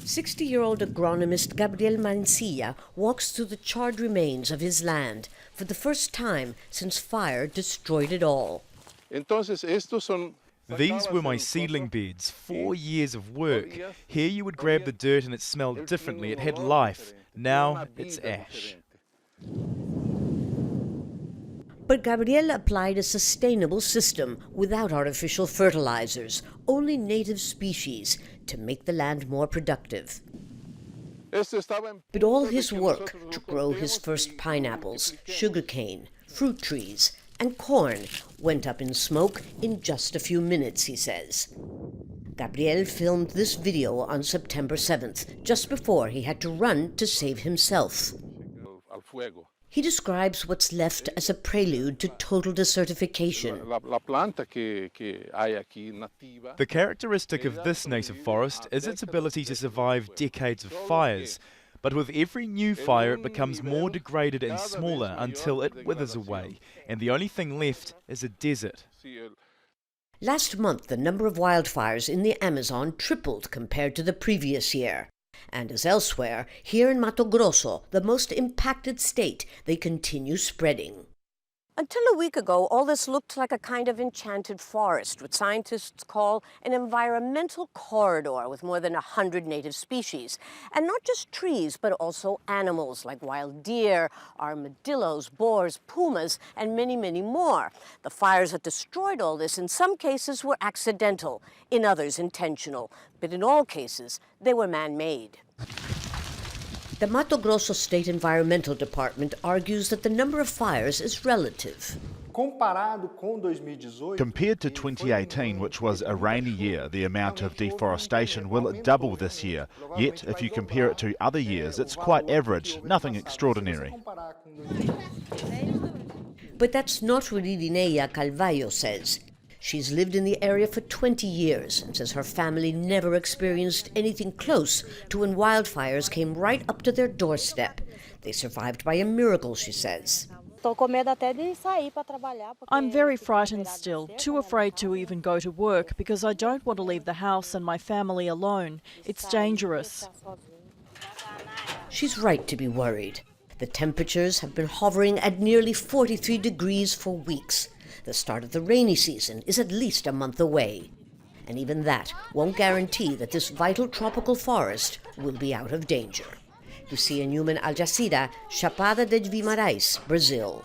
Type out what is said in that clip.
60-year-old agronomist Gabriel MANCILLA walks through the charred remains of his land for the first time since fire destroyed it all. These were my seedling beds, 4 years of work. Here you would grab the dirt and it smelled differently, it had life. Now it's ash. But Gabriel applied a sustainable system without artificial fertilizers, only native species, to make the land more productive. But all his work to grow his first pineapples, sugarcane, fruit trees, and corn went up in smoke in just a few minutes, he says. Gabriel filmed this video on September 7th, just before he had to run to save himself. He describes what's left as a prelude to total desertification. The characteristic of this native forest is its ability to survive decades of fires. But with every new fire it becomes more degraded and smaller until it withers away, and the only thing left is a desert. Last month, the number of wildfires in the Amazon tripled compared to the previous year. And as elsewhere, here in Mato Grosso, the most impacted state, they continue spreading. Until a week ago, all this looked like a kind of enchanted forest, what scientists call an environmental corridor with more than 100 native species. And not just trees, but also animals like wild deer, armadillos, boars, pumas, and many, many more. The fires that destroyed all this in some cases were accidental, in others intentional. But in all cases, they were man-made. The Mato Grosso State Environmental Department argues that the number of fires is relative. Compared to 2018, which was a rainy year, the amount of deforestation will double this year. Yet, if you compare it to other years, it's quite average, nothing extraordinary. But that's not what EDINEIA CARVALHO says. She's lived in the area for 20 years and says her family never experienced anything close to when wildfires came right up to their doorstep. They survived by a miracle, she says. I'm very frightened still, too afraid to even go to work because I don't want to leave the house and my family alone. It's dangerous. She's right to be worried. The temperatures have been hovering at nearly 43 degrees for weeks. The start of the rainy season is at least a month away. And even that won't guarantee that this vital tropical forest will be out of danger. Lucia, Newman, Jazeera, Chapada dos Guimaraes, Brazil.